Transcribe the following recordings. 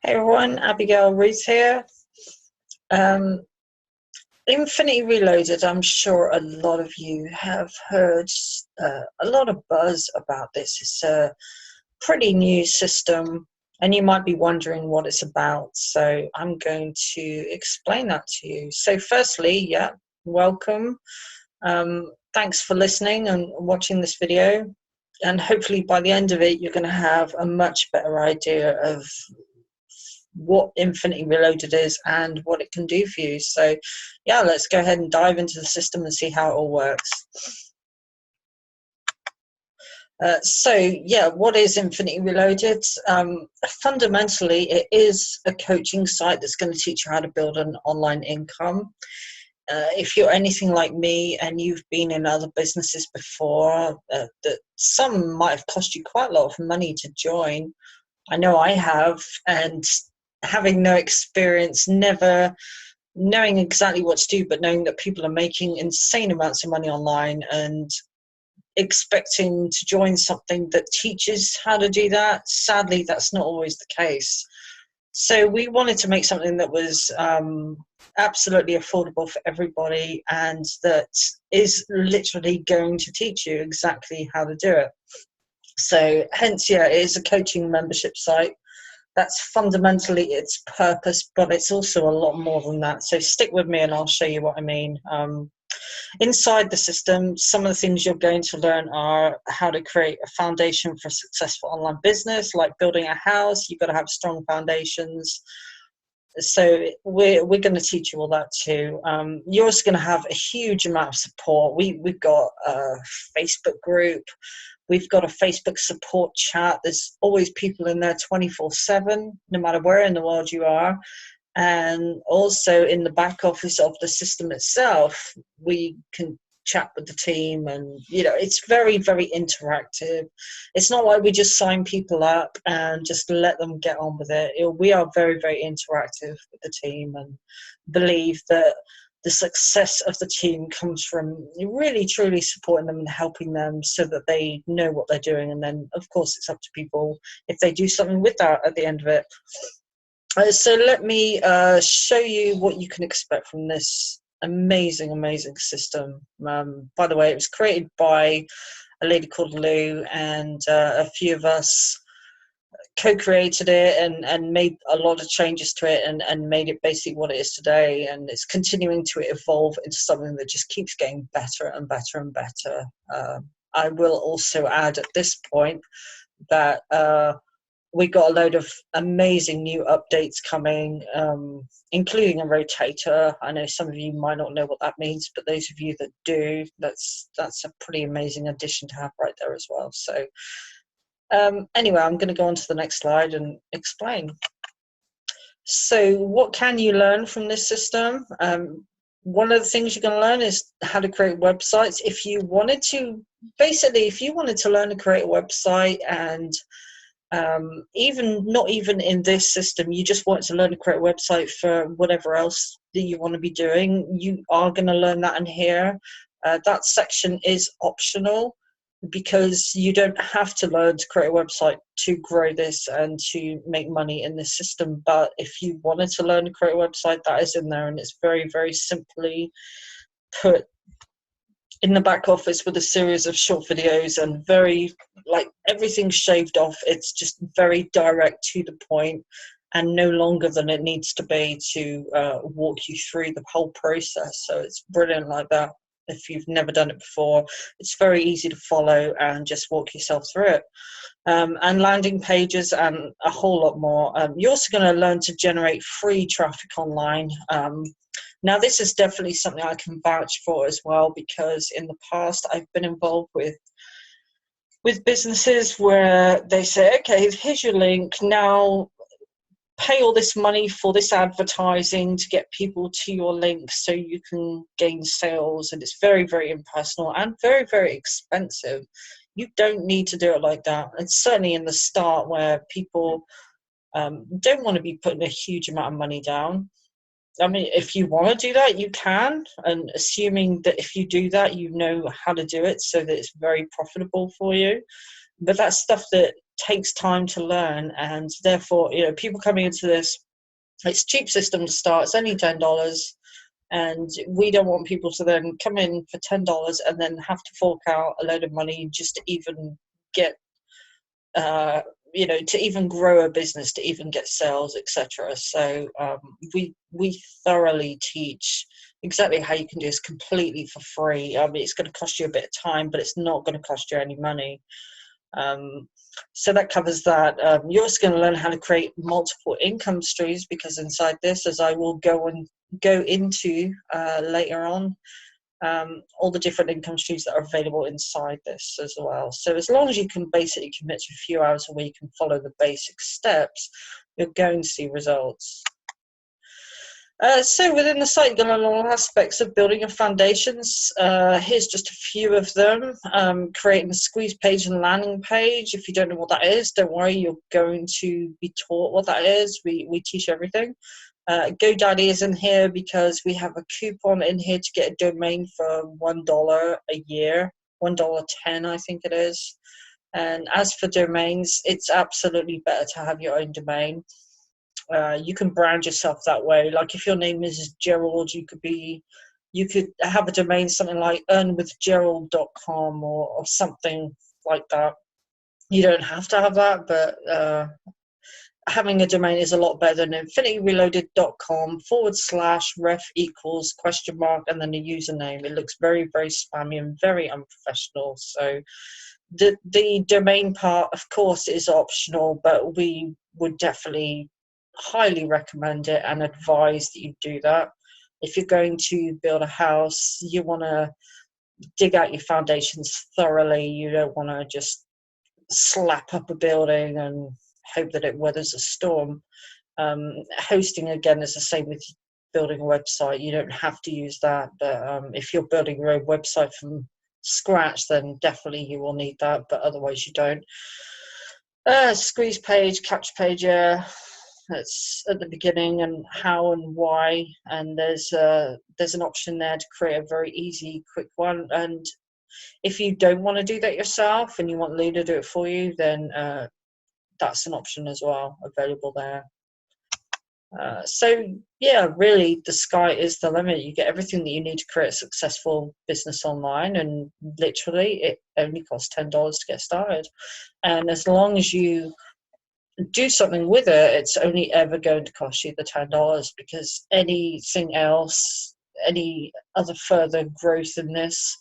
Hey everyone, Abigail Ruth here. Um, Infinity Reloaded, I'm sure a lot of you have heard a lot of buzz about this. It's a pretty new system and you might be wondering what it's about. So I'm going to explain that to you. So firstly, welcome. Thanks for listening and watching this video. And hopefully by the end of it, you're going to have a much better idea of what Infinity Reloaded is and what it can do for you. So yeah, let's go ahead and dive into the system and see how it all works. What is Infinity Reloaded? Fundamentally, it is a coaching site that's going to teach you how to build an online income. If you're anything like me and you've been in other businesses before, that some might have cost you quite a lot of money to join. I know I have, and having no experience, never knowing exactly what to do, but knowing that people are making insane amounts of money online and expecting to join something that teaches how to do that, sadly, that's not always the case. So we wanted to make something that was absolutely affordable for everybody and that is literally going to teach you exactly how to do it. So hence, it is a coaching membership site. That's fundamentally its purpose, but it's also a lot more than that. So stick with me and I'll show you what I mean. Inside the system, some of the things you're going to learn are how to create a foundation for a successful online business, like building a house. You've got to have strong foundations. So we're going to teach you all that too. You're also going to have a huge amount of support. We've got a Facebook group. We've got a Facebook support chat. There's always people in there 24/7, no matter where in the world you are. And also in the back office of the system itself, we can chat with the team, and it's very, very interactive. It's not like we just sign people up and just let them get on with it. We are very, very interactive with the team and believe that the success of the team comes from really truly supporting them and helping them so that they know what they're doing. And then of course it's up to people if they do something with that at the end of it. So let me show you what you can expect from this amazing system. By the way, it was created by a lady called Lou, and a few of us co-created it and made a lot of changes to it and made it basically what it is today, and it's continuing to evolve into something that just keeps getting better and better and better. I will also add at this point that we got a load of amazing new updates coming, including a rotator. I know some of you might not know what that means, but those of you that do, that's a pretty amazing addition to have right there as well. So anyway, I'm going to go on to the next slide and explain. So what can you learn from this system? One of the things you're going to learn is how to create websites. If you wanted to learn to create a website, and not even in this system, you just want to learn to create a website for whatever else that you want to be doing, you are going to learn that in here. That section is optional, because you don't have to learn to create a website to grow this and to make money in this system. But if you wanted to learn to create a website, that is in there, and it's very, very simply put in the back office with a series of short videos and very, like, everything's shaved off. It's just very direct to the point and no longer than it needs to be to walk you through the whole process. So it's brilliant like that. If you've never done it before, it's very easy to follow and just walk yourself through it. And landing pages and a whole lot more. You're also going to learn to generate free traffic online. Now, this is definitely something I can vouch for as well, because in the past I've been involved with businesses where they say, okay, here's your link, now pay all this money for this advertising to get people to your link so you can gain sales. And it's very, very impersonal and very, very expensive. You don't need to do it like that. And certainly in the start, where people don't want to be putting a huge amount of money down. I mean, if you want to do that, you can, and assuming that if you do that, you know how to do it so that it's very profitable for you. But that's stuff that takes time to learn, and therefore, you know, people coming into this, it's a cheap system to start. It's only $10, and we don't want people to then come in for $10 and then have to fork out a load of money just to even get, you know, to even grow a business, to even get sales, etc. So we thoroughly teach exactly how you can do this completely for free. I mean, it's going to cost you a bit of time, but it's not going to cost you any money. So that covers that. You're also going to learn how to create multiple income streams, because inside this, as I will go into later on, all the different income streams that are available inside this as well. So as long as you can basically commit to a few hours a week and follow the basic steps, you're going to see results. So within the site, you're going to learn all aspects of building your foundations. Here's just a few of them. Creating a squeeze page and landing page. If you don't know what that is, don't worry, you're going to be taught what that is. We teach everything. GoDaddy is in here because we have a coupon in here to get a domain for $1 a year, $1.10 I think it is. And as for domains, it's absolutely better to have your own domain. You can brand yourself that way. Like if your name is Gerald, you could have a domain something like earnwithgerald.com or something like that. You don't have to have that, but having a domain is a lot better than infinityreloaded.com/ref equals ? And then a username. It looks very, very spammy and very unprofessional. So the domain part, of course, is optional, but we would definitely highly recommend it and advise that you do that. If you're going to build a house, you want to dig out your foundations thoroughly. You don't want to just slap up a building and hope that it weathers a storm. Hosting, again, is the same with building a website. You don't have to use that, but if you're building your own website from scratch, then definitely you will need that, but otherwise you don't. Squeeze page, capture page, that's at the beginning, and how and why, and there's an option there to create a very easy, quick one. And if you don't want to do that yourself and you want Lee to do it for you, then that's an option as well available there. So yeah, really the sky is the limit. You get everything that you need to create a successful business online, and literally it only costs $10 to get started. And as long as you do something with it, it's only ever going to cost you the $10, because anything else, any other further growth in this,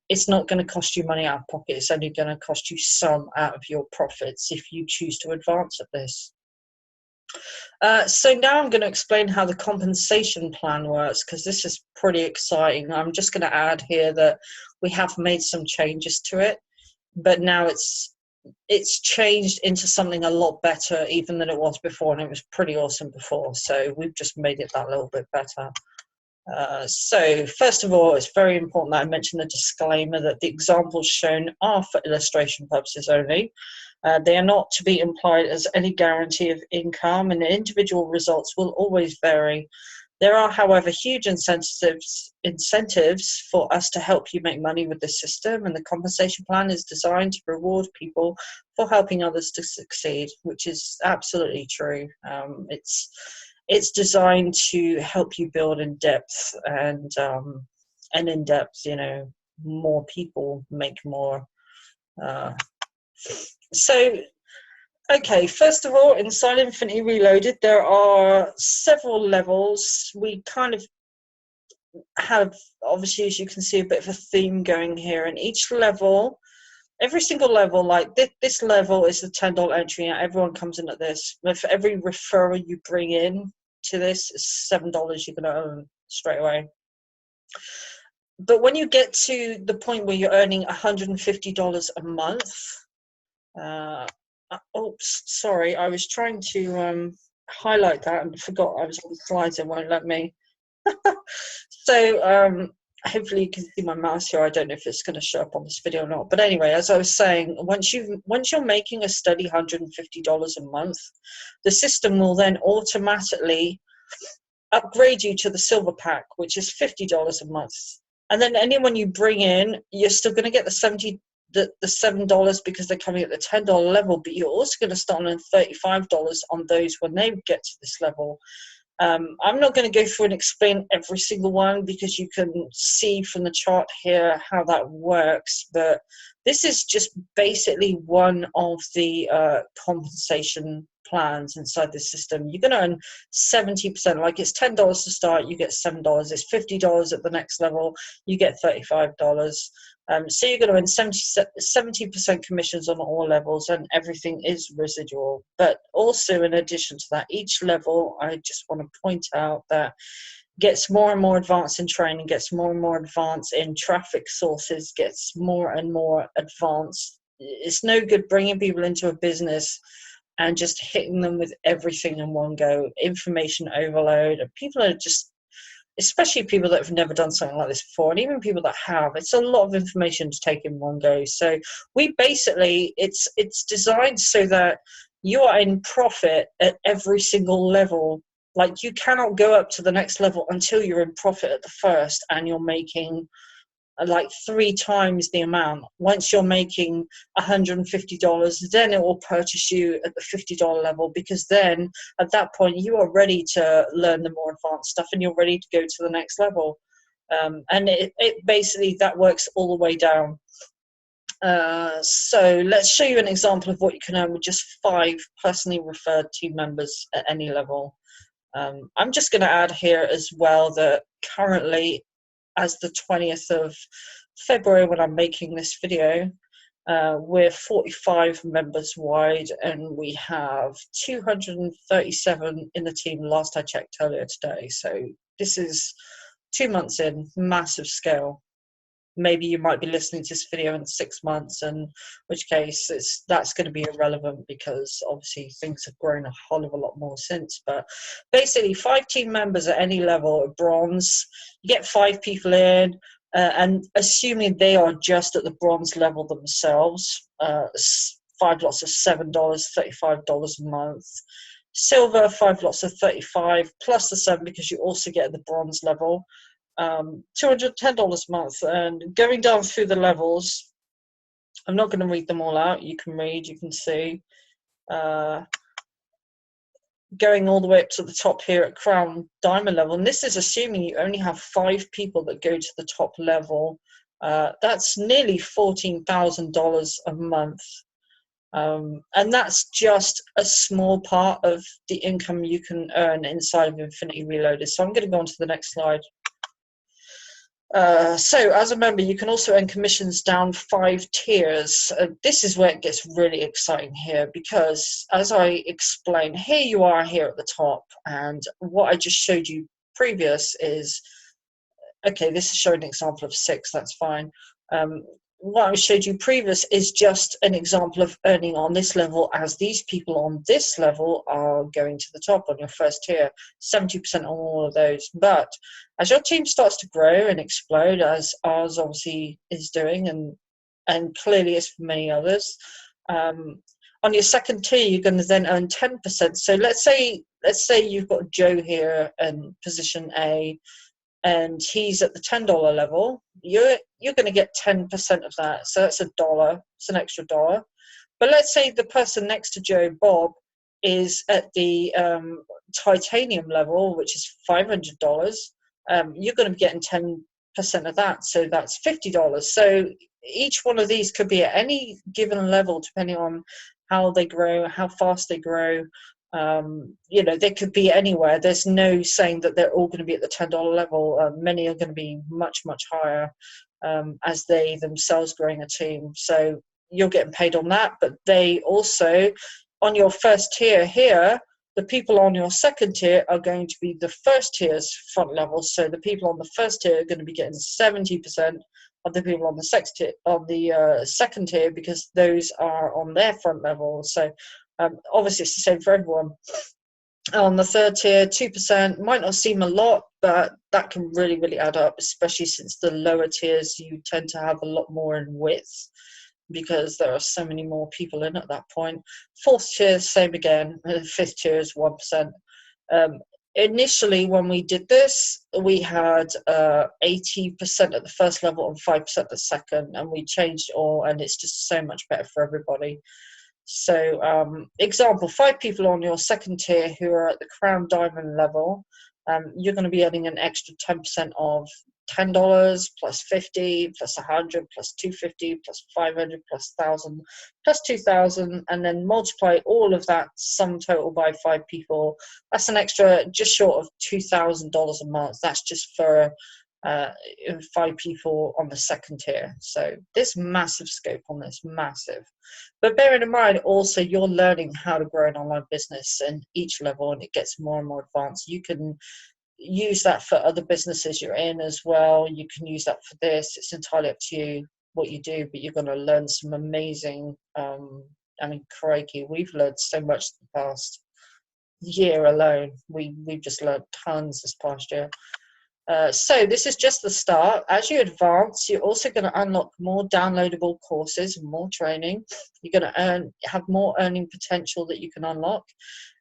it's not going to cost you money out of pocket. It's only going to cost you some out of your profits if you choose to advance at this. So now I'm going to explain how the compensation plan works, because this is pretty exciting. I'm just going to add here that we have made some changes to it, but now it's changed into something a lot better even than it was before, and it was pretty awesome before. So we've just made it that little bit better. So first of all, it's very important that I mention the disclaimer that the examples shown are for illustration purposes only. They are not to be implied as any guarantee of income, and the individual results will always vary. There are, however, huge incentives for us to help you make money with this system, and the compensation plan is designed to reward people for helping others to succeed, which is absolutely true. It's designed to help you build in depth, and in depth, you know, more people make more. So, okay, first of all, inside Infinity Reloaded, there are several levels. We kind of have, obviously, as you can see, a bit of a theme going here. And each level, every single level, like this level is the $10 entry. Everyone comes in at this. For every referral you bring in to this, is $7 you're going to earn straight away. But when you get to the point where you're earning $150 a month, oops, sorry, I was trying to highlight that and forgot I was on the slides. It won't let me. So hopefully you can see my mouse here. I don't know if it's going to show up on this video or not, but anyway, as I was saying, once you're making a steady $150 a month, the system will then automatically upgrade you to the silver pack, which is $50 a month. And then anyone you bring in, you're still going to get the the $7 because they're coming at the $10 level, but you're also going to start on $35 on those when they get to this level. I'm not going to go through and explain every single one because you can see from the chart here how that works, but this is just basically one of the compensation plans inside the system. You're going to earn 70%, like it's $10 to start, you get $7. It's $50 at the next level, you get $35. So you're going to earn 70% commissions on all levels, and everything is residual. But also, in addition to that, each level, I just want to point out that gets more and more advanced in training, gets more and more advanced in traffic sources, gets more and more advanced. It's no good bringing people into a business and just hitting them with everything in one go. Information overload. People are just, especially people that have never done something like this before, and even people that have, it's a lot of information to take in one go. So we basically, it's designed so that you are in profit at every single level. Like, you cannot go up to the next level until you're in profit at the first, and you're making like 3 times the amount. Once you're making $150, then it will purchase you at the $50 level, because then at that point you are ready to learn the more advanced stuff and you're ready to go to the next level. And it basically, that works all the way down. So let's show you an example of what you can earn with just 5 personally referred team members at any level. I'm just going to add here as well that currently, as the 20th of February when I'm making this video, we're 45 members wide, and we have 237 in the team last I checked earlier today. So this is 2 months in, massive scale. Maybe you might be listening to this video in 6 months, in which case that's going to be irrelevant, because obviously things have grown a whole of a lot more since. But basically, 5 team members at any level of bronze, you get 5 people in, and assuming they are just at the bronze level themselves, 5 lots of $7, $35 a month. Silver, 5 lots of 35 plus the 7, because you also get the bronze level, $210 a month. And going down through the levels, I'm not going to read them all out. You can read, you can see. Going all the way up to the top here at Crown Diamond level, and this is assuming you only have 5 people that go to the top level. That's nearly $14,000 a month. And that's just a small part of the income you can earn inside of Infinity Reloaded. So I'm going to go on to the next slide. So as a member, you can also earn commissions down 5 tiers. This is where it gets really exciting here, because as I explained, here you are here at the top, and what I just showed you previous is, okay, this is showing an example of 6, that's fine. What I showed you previous is just an example of earning on this level, as these people on this level are going to the top on your first tier, 70% on all of those. But as your team starts to grow and explode, as ours obviously is doing, and clearly is for many others, on your second tier, you're going to then earn 10%. So let's say you've got Joe here in position A, and he's at the $10 level. You're going to get 10% of that, so that's $1. It's an extra $1. But let's say the person next to Joe, Bob, is at the titanium level, which is $500. You're going to be getting 10% of that, so that's $50. So each one of these could be at any given level, depending on how they grow, how fast they grow. They could be anywhere. There's no saying that they're all going to be at the $10 level. Many are going to be much, much higher as they themselves growing a team. So you're getting paid on that, but they also, on your first tier here, the people on your second tier are going to be the first tier's front level. So the people on the first tier are going to be getting 70% of the people on the second tier, because those are on their front level. So obviously it's the same for everyone. On the third tier, 2% might not seem a lot, but that can really, really add up, especially since the lower tiers, you tend to have a lot more in width, because there are so many more people in at that point. Fourth tier, same again. Fifth tier is 1%. initially when we did this, we had 80% at the first level and 5% at the second, and we changed it all, and it's just so much better for everybody. So example, 5 people on your second tier who are at the crown diamond level, you're going to be earning an extra 10% of $10 plus 50 plus 100 plus 250 plus 500 plus 1,000 plus 2,000, and then multiply all of that sum total by 5 people. That's an extra just short of $2,000 a month. That's just for 5 people on the second tier. So there's massive scope on this, massive. But bearing in mind also, you're learning how to grow an online business in each level, and it gets more and more advanced. You can use that for other businesses you're in as well. You can use that for this. It's entirely up to you what you do, but you're going to learn some amazing, I mean, crikey, we've learned so much the past year alone. We've just learned tons this past year. So this is just the start. As you advance, you're also going to unlock more downloadable courses and more training. You're going to have more earning potential that you can unlock,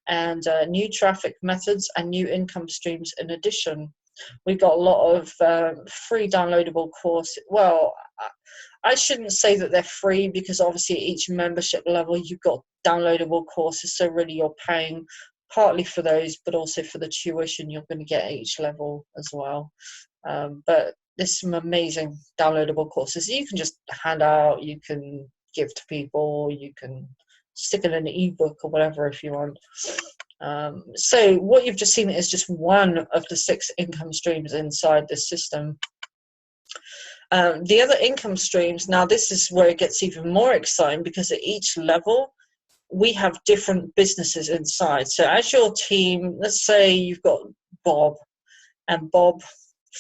and new traffic methods and new income streams in addition. We've got a lot of free downloadable courses. Well, I shouldn't say that they're free, because obviously at each membership level you've got downloadable courses, so really you're paying partly for those, but also for the tuition you're going to get at each level as well. But there's some amazing downloadable courses you can just hand out, you can give to people, you can stick in an ebook or whatever if you want. So what you've just seen is just one of the 6 income streams inside this system. The other income streams, now this is where it gets even more exciting, because at each level we have different businesses inside. So as your team, let's say you've got Bob, and Bob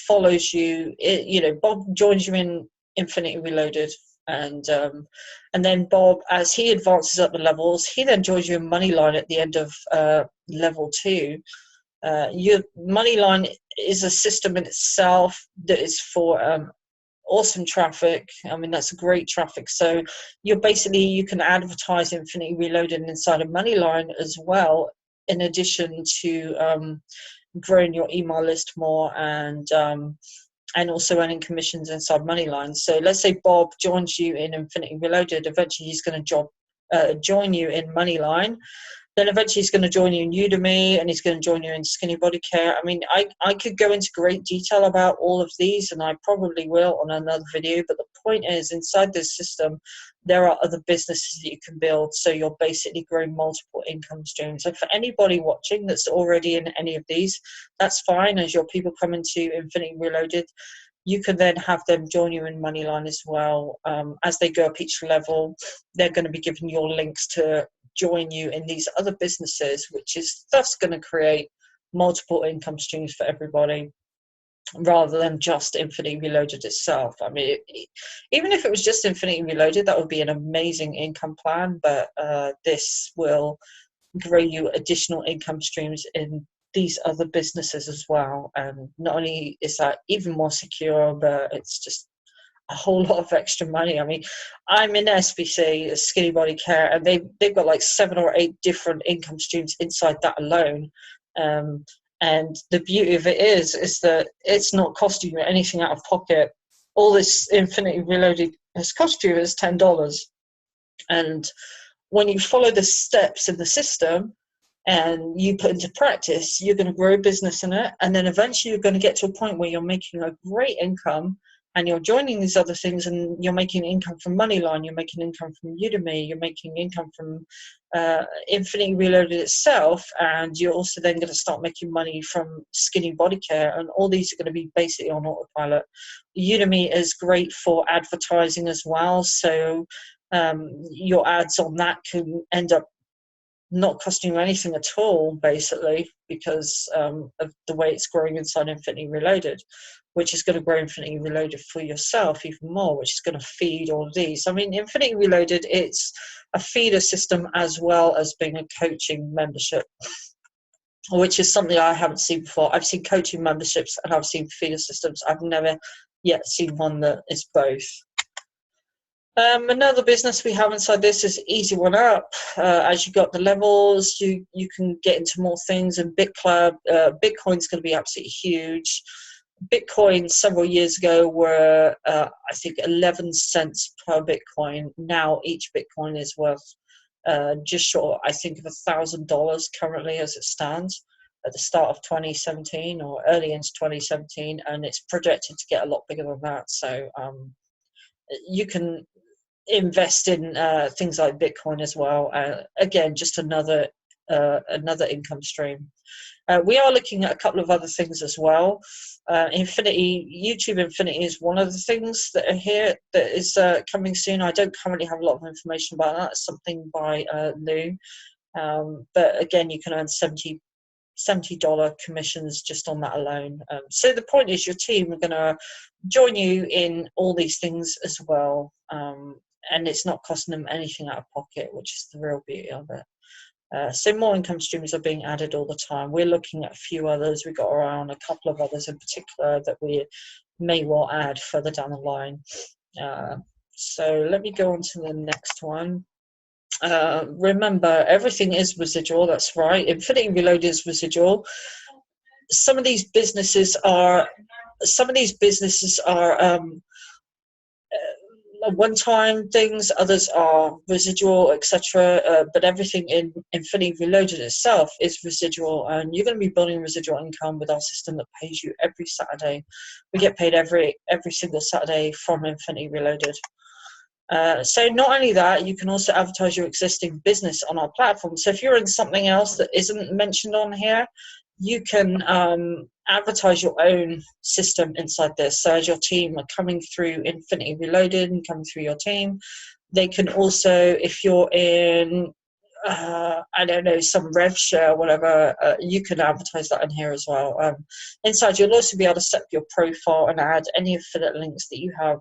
follows you, Bob joins you in Infinity Reloaded, and then Bob, as he advances up the levels, he then joins you in Moneyline at the end of level 2. Your Moneyline is a system in itself that is for awesome traffic. I mean, that's great traffic. So you can advertise Infinity Reloaded inside of Moneyline as well, in addition to growing your email list more, and also earning commissions inside Moneyline. So let's say Bob joins you in Infinity Reloaded. Eventually he's going to join you in Moneyline. Then eventually he's going to join you in Udemy, and he's going to join you in Skinny Body Care. I mean, I could go into great detail about all of these, and I probably will on another video. But the point is, inside this system, there are other businesses that you can build. So you're basically growing multiple income streams. So for anybody watching that's already in any of these, that's fine. As your people come into Infinity Reloaded, you can then have them join you in Moneyline as well. As they go up each level, they're going to be giving your links to join you in these other businesses, which is thus going to create multiple income streams for everybody, rather than just Infinity Reloaded itself. I mean, even if it was just Infinity Reloaded, that would be an amazing income plan, but this will grow you additional income streams in these other businesses as well. And not only is that even more secure, but it's just a whole lot of extra money. I mean, I'm in SBC, Skinny Body Care, and they've got like 7 or 8 different income streams inside that alone. And the beauty of it is that it's not costing you anything out of pocket. All this Infinity Reloaded has cost you is $10. And when you follow the steps in the system and you put into practice, you're going to grow a business in it. And then eventually you're going to get to a point where you're making a great income, and you're joining these other things, and you're making income from Moneyline, you're making income from Udemy, you're making income from Infinity Reloaded itself, and you're also then going to start making money from Skinny Body Care, and all these are going to be basically on autopilot. Udemy is great for advertising as well, so your ads on that can end up not costing you anything at all, basically, because of the way it's growing inside Infinity Reloaded, which is going to grow Infinity Reloaded for yourself even more, which is going to feed all of these. I mean, Infinity Reloaded, it's a feeder system as well as being a coaching membership, which is something I haven't seen before. I've seen coaching memberships and I've seen feeder systems. I've never yet seen one that is both. Another business we have inside this is Easy One Up. As you got the levels, you can get into more things. And Bitcoin's going to be absolutely huge. Bitcoin several years ago were, I think, 11 cents per Bitcoin. Now each Bitcoin is worth just short, I think, of $1,000 currently as it stands at the start of 2017 or early into 2017, and it's projected to get a lot bigger than that. So you can invest in things like Bitcoin as well. Again, just another income stream. We are looking at a couple of other things as well. YouTube Infinity is one of the things that are here that is coming soon. I don't currently have a lot of information about that. It's something by Lou. But again, you can earn $70 commissions just on that alone. So the point is your team are going to join you in all these things as well. And it's not costing them anything out of pocket, which is the real beauty of it. So more income streams are being added all the time. We're looking at a few others. We've got around a couple of others in particular that we may well add further down the line. So let me go on to the next one. Remember, everything is residual. That's right. Infinity Reloaded is residual. Some of these businesses are one-time things, others are residual, etc. But everything in Infinity Reloaded itself is residual, and you're going to be building residual income with our system that pays you every Saturday. We get paid every single Saturday from Infinity Reloaded. So not only that, you can also advertise your existing business on our platform. So if you're in something else that isn't mentioned on here, you can advertise your own system inside this. So as your team are coming through Infinity Reloaded and coming through your team, they can also, if you're in, I don't know, some rev share or whatever, you can advertise that in here as well. Inside, you'll also be able to set up your profile and add any affiliate links that you have.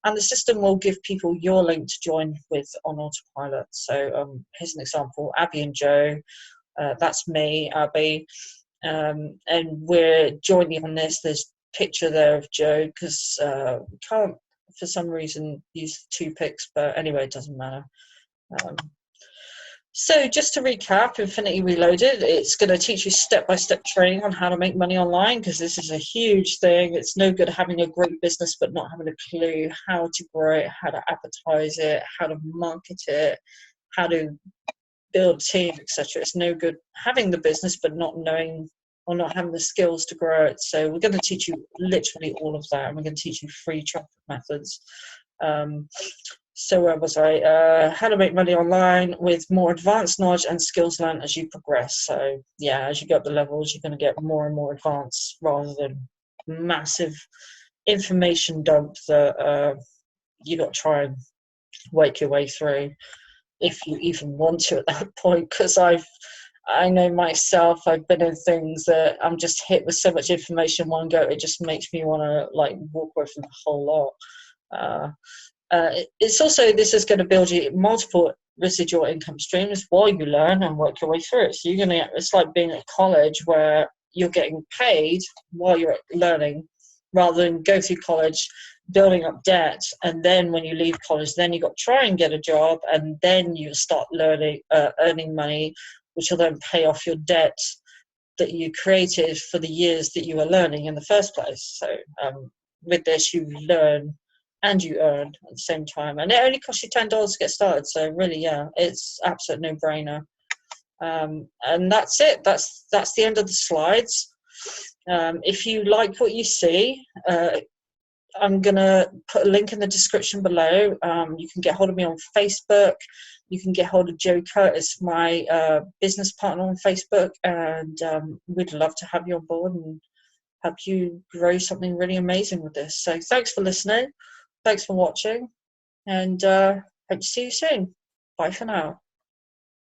And the system will give people your link to join with on autopilot. So here's an example, Abby and Joe. That's me, Abby. And we're jointly on this. There's a picture there of Joe because we can't, for some reason, use 2 pics. But anyway, it doesn't matter. So just to recap, Infinity Reloaded, it's going to teach you step-by-step training on how to make money online, because this is a huge thing. It's no good having a great business but not having a clue how to grow it, how to advertise it, how to market it, how to build a team, etc. It's no good having the business but not knowing or not having the skills to grow it. So we're going to teach you literally all of that, and we're going to teach you free traffic methods. So where was I? How to make money online with more advanced knowledge and skills learned as you progress. So yeah, as you go up the levels, you're going to get more and more advanced rather than massive information dump that you got to try and work your way through if you even want to at that point. Because I know myself, I've been in things that I'm just hit with so much information in one go, it just makes me want to like walk away from the whole lot. It's also, this is going to build you multiple residual income streams while you learn and work your way through it. So you're going to, it's like being at college where you're getting paid while you're learning, rather than go through college, building up debt, and then when you leave college, then you got to try and get a job, and then you start earning money, which will then pay off your debt that you created for the years that you were learning in the first place. So with this, you learn and you earn at the same time, and it only costs you $10 to get started. So really, yeah, it's absolute no-brainer. And that's it. That's the end of the slides. If you like what you see, I'm gonna put a link in the description below. You can get hold of me on Facebook. You can get hold of Joe Curtis, my business partner on Facebook, and we'd love to have you on board and help you grow something really amazing with this. So thanks for listening. Thanks for watching, and hope to see you soon. Bye for now.